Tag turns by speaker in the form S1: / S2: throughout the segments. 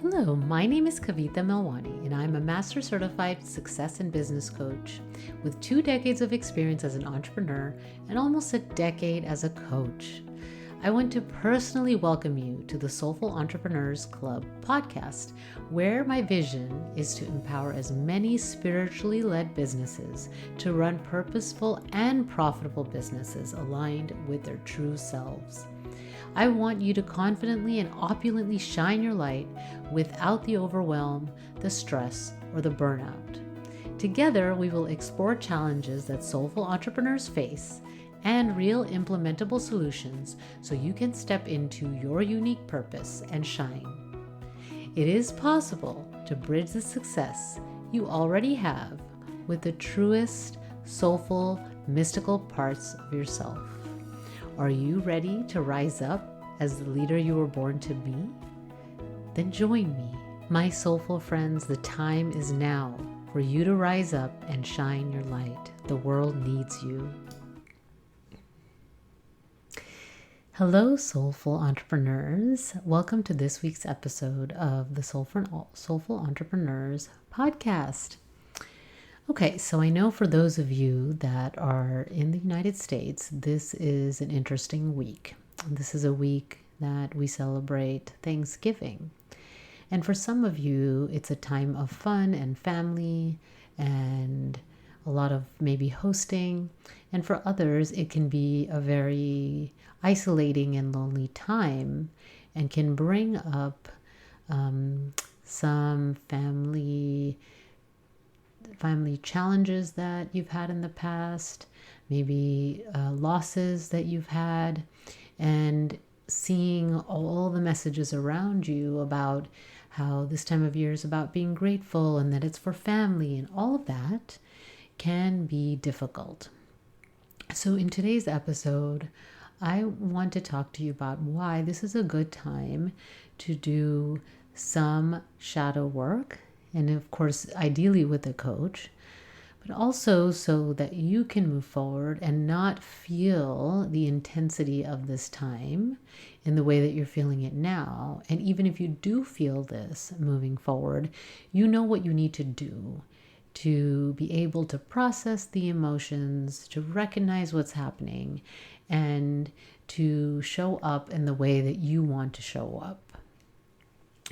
S1: Hello, my name is Kavita Melwani, and I'm a Master Certified Success and Business Coach with 2 decades of experience as an entrepreneur and almost a decade as a coach. I want to personally welcome you to the Soulful Entrepreneurs Club podcast, where my vision is to empower as many spiritually led businesses to run purposeful and profitable businesses aligned with their true selves. I want you to confidently and opulently shine your light without the overwhelm, the stress, or the burnout. Together, we will explore challenges that soulful entrepreneurs face and real implementable solutions so you can step into your unique purpose and shine. It is possible to bridge the success you already have with the truest, soulful, mystical parts of yourself. Are you ready to rise up as the leader you were born to be? Then join me, my soulful friends. The time is now for you to rise up and shine your light. The world needs you. Hello, soulful entrepreneurs. Welcome to this week's episode of the Soulful Entrepreneurs podcast. Okay, so I know for those of you that are in the United States, this is an interesting week. This is a week that we celebrate Thanksgiving. And for some of you, it's a time of fun and family and a lot of maybe hosting. And for others, it can be a very isolating and lonely time and can bring up some family challenges that you've had in the past, maybe losses that you've had, and seeing all the messages around you about how this time of year is about being grateful and that it's for family, and all of that can be difficult. So in today's episode, I want to talk to you about why this is a good time to do some shadow work, and of course, ideally with a coach, but also so that you can move forward and not feel the intensity of this time in the way that you're feeling it now. And even if you do feel this moving forward, you know what you need to do to be able to process the emotions, to recognize what's happening, and to show up in the way that you want to show up.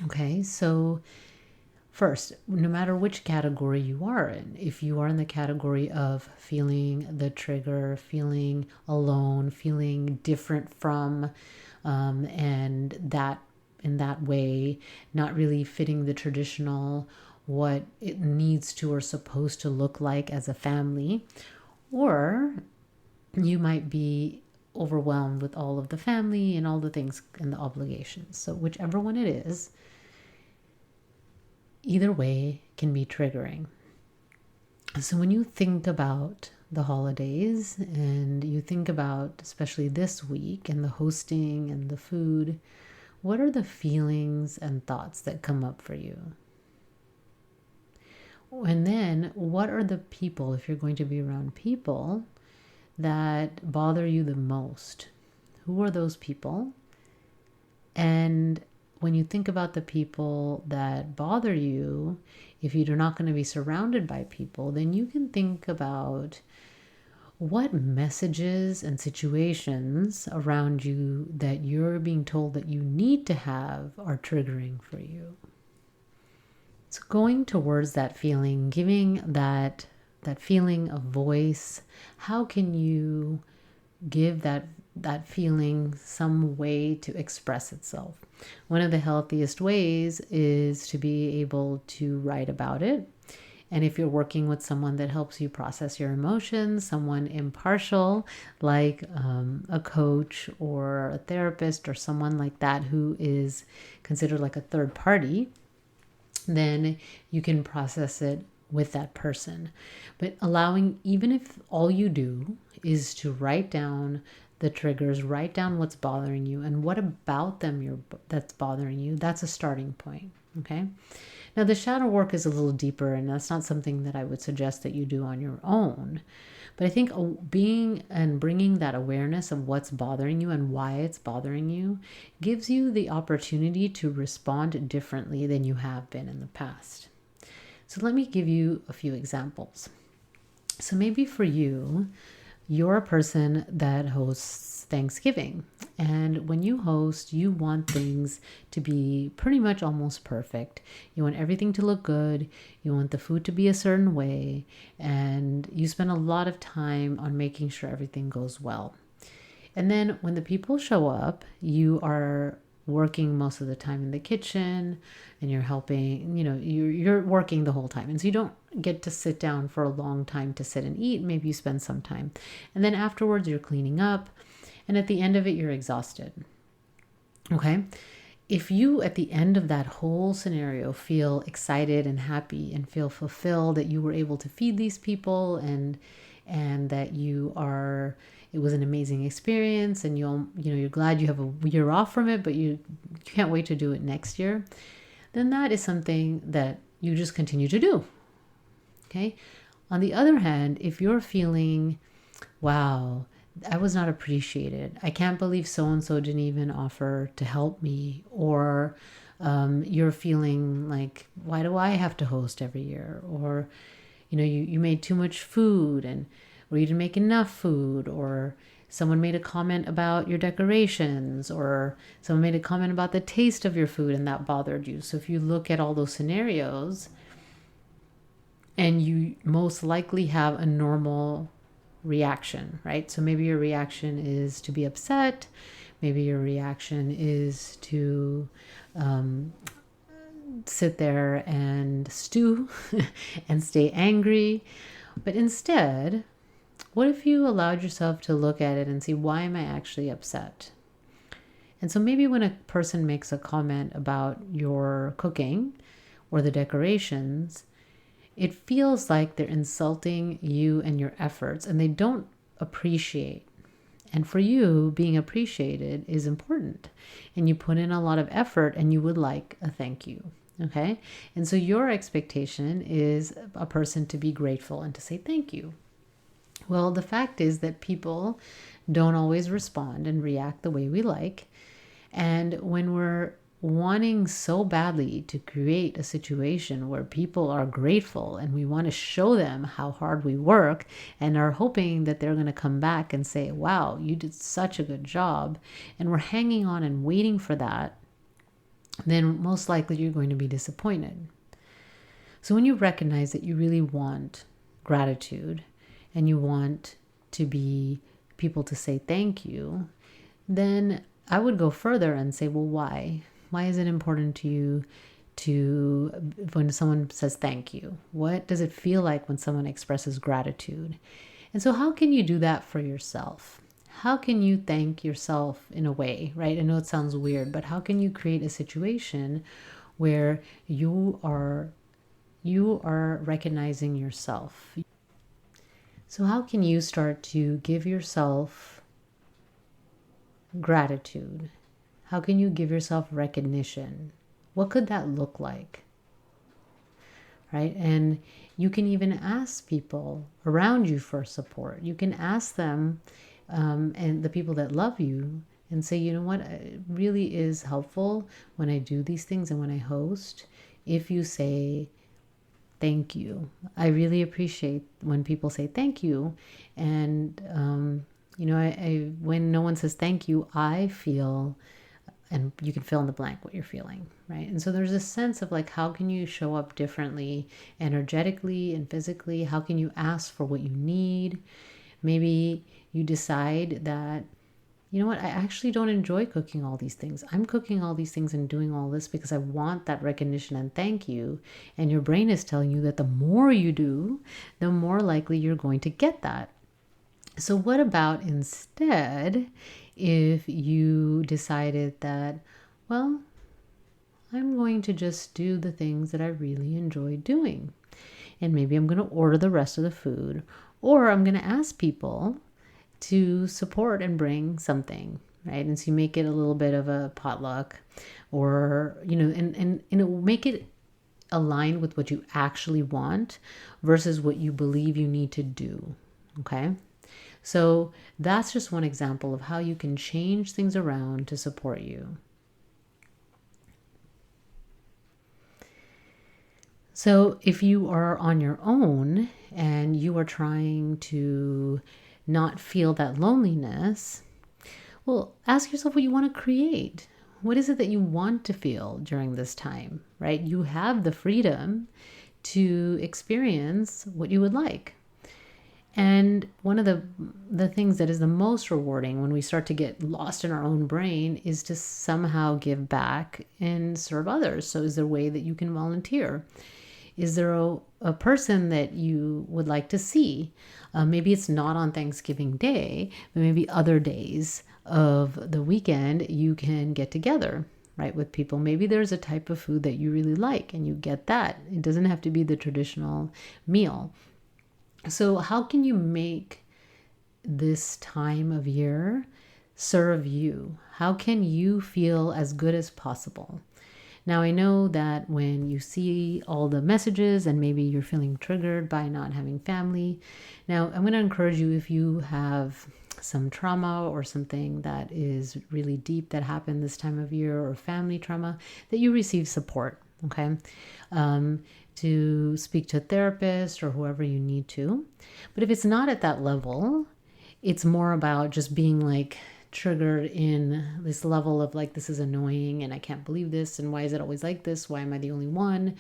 S1: Okay, so first, no matter which category you are in, if you are in the category of feeling the trigger, feeling alone, feeling different from, and that in that way, not really fitting the traditional, what it needs to or supposed to look like as a family, or you might be overwhelmed with all of the family and all the things and the obligations. So whichever one it is, either way can be triggering. So when you think about the holidays and you think about especially this week and the hosting and the food, what are the feelings and thoughts that come up for you? And then what are the people, if you're going to be around people, that bother you the most? Who are those people? And when you think about the people that bother you, if you're not going to be surrounded by people, then you can think about what messages and situations around you that you're being told that you need to have are triggering for you. So going towards that feeling, giving that feeling a voice, how can you give that feeling some way to express itself? One of the healthiest ways is to be able to write about it. And if you're working with someone that helps you process your emotions, someone impartial like a coach or a therapist or someone like that who is considered like a third party, then you can process it with that person. But allowing, even if all you do is to write down the triggers, write down what's bothering you and what about them that's bothering you, that's a starting point. Okay. Now the shadow work is a little deeper, and that's not something that I would suggest that you do on your own. But I think being and bringing that awareness of what's bothering you and why it's bothering you gives you the opportunity to respond differently than you have been in the past. So let me give you a few examples. So maybe for you, you're a person that hosts Thanksgiving. And when you host, you want things to be pretty much almost perfect. You want everything to look good. You want the food to be a certain way. And you spend a lot of time on making sure everything goes well. And then when the people show up, you are working most of the time in the kitchen and you're helping, you're working the whole time. And so you don't get to sit down for a long time to sit and eat. Maybe you spend some time. And then afterwards you're cleaning up. And at the end of it, you're exhausted. Okay? If you, at the end of that whole scenario, feel excited and happy and feel fulfilled that you were able to feed these people and that it was an amazing experience and you're glad you have a year off from it, but you can't wait to do it next year, then that is something that you just continue to do. Okay? On the other hand, if you're feeling, wow, I was not appreciated. I can't believe so-and-so didn't even offer to help me. Or you're feeling like, why do I have to host every year? Or, you made too much food or you didn't make enough food, or someone made a comment about your decorations, or someone made a comment about the taste of your food and that bothered you. So if you look at all those scenarios and you most likely have a normal reaction, right? So maybe your reaction is to be upset. Maybe your reaction is to sit there and stew and stay angry. But instead, what if you allowed yourself to look at it and see, why am I actually upset? And so maybe when a person makes a comment about your cooking or the decorations, it feels like they're insulting you and your efforts and they don't appreciate. And for you, being appreciated is important. And you put in a lot of effort and you would like a thank you. Okay? And so your expectation is a person to be grateful and to say thank you. Well, the fact is that people don't always respond and react the way we like. And when we're wanting so badly to create a situation where people are grateful and we want to show them how hard we work and are hoping that they're going to come back and say, wow, you did such a good job, and we're hanging on and waiting for that, then most likely you're going to be disappointed. So when you recognize that you really want gratitude and you want to be people to say thank you, then I would go further and say, well, why? Why is it important to you when someone says thank you? What does it feel like when someone expresses gratitude? And so how can you do that for yourself? How can you thank yourself in a way, right? I know it sounds weird, but how can you create a situation where you are recognizing yourself? So how can you start to give yourself gratitude? How can you give yourself recognition? What could that look like? Right? And you can even ask people around you for support. You can ask them and the people that love you and say, you know what, it really is helpful when I do these things and when I host, if you say thank you. I really appreciate when people say thank you. And, when no one says thank you, I feel, and you can fill in the blank what you're feeling, right? And so there's a sense of like, how can you show up differently, energetically and physically? How can you ask for what you need? Maybe you decide that, you know what, I actually don't enjoy cooking all these things. I'm cooking all these things and doing all this because I want that recognition and thank you. And your brain is telling you that the more you do, the more likely you're going to get that. So what about instead if you decided that, well, I'm going to just do the things that I really enjoy doing. And maybe I'm going to order the rest of the food, or I'm going to ask people to support and bring something, right? And so you make it a little bit of a potluck, or, and make it aligned with what you actually want versus what you believe you need to do. Okay. So that's just one example of how you can change things around to support you. So if you are on your own and you are trying to not feel that loneliness, well, ask yourself what you want to create. What is it that you want to feel during this time, right? You have the freedom to experience what you would like. And one of the things that is the most rewarding when we start to get lost in our own brain is to somehow give back and serve others. So is there a way that you can volunteer? Is there a person that you would like to see? Maybe it's not on Thanksgiving Day, but maybe other days of the weekend you can get together, right, with people. Maybe there's a type of food that you really like and you get that. It doesn't have to be the traditional meal. So how can you make this time of year serve you? How can you feel as good as possible? Now, I know that when you see all the messages and maybe you're feeling triggered by not having family. Now, I'm going to encourage you, if you have some trauma or something that is really deep that happened this time of year, or family trauma, that you receive support, okay? To speak to a therapist or whoever you need to. But if it's not at that level, it's more about just being like triggered in this level of like, this is annoying and I can't believe this, and why is it always like this? Why am I the only one?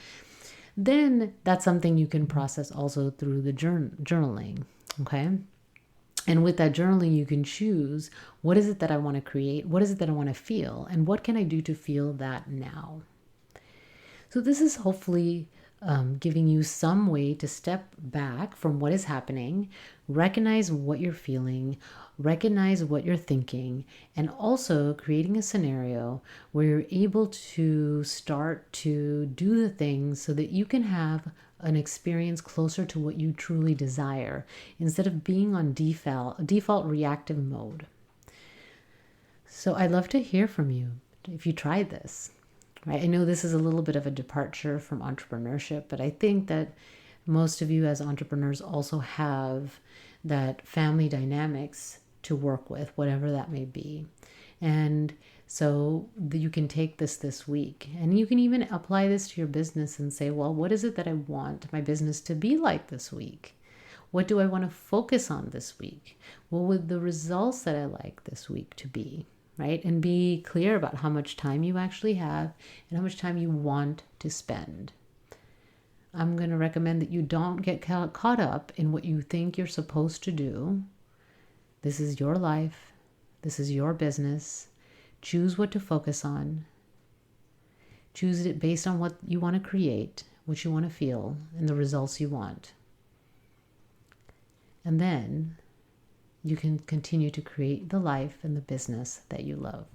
S1: Then that's something you can process also through the journaling, okay? And with that journaling, you can choose, what is it that I want to create? What is it that I want to feel? And what can I do to feel that now? So this is hopefully giving you some way to step back from what is happening, recognize what you're feeling, recognize what you're thinking, and also creating a scenario where you're able to start to do the things so that you can have an experience closer to what you truly desire, instead of being on default reactive mode. So I'd love to hear from you if you tried this. Right? I know this is a little bit of a departure from entrepreneurship, but I think that most of you as entrepreneurs also have that family dynamics to work with, whatever that may be. And so you can take this week, and you can even apply this to your business and say, well, what is it that I want my business to be like this week? What do I want to focus on this week? What would the results that I like this week to be? Right? And be clear about how much time you actually have and how much time you want to spend. I'm going to recommend that you don't get caught up in what you think you're supposed to do. This is your life. This is your business. Choose what to focus on. Choose it based on what you want to create, what you want to feel, and the results you want. And then you can continue to create the life and the business that you love.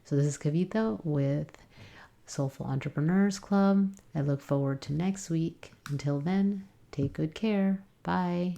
S1: So this is Kavita with Soulful Entrepreneurs Club. I look forward to next week. Until then, take good care. Bye.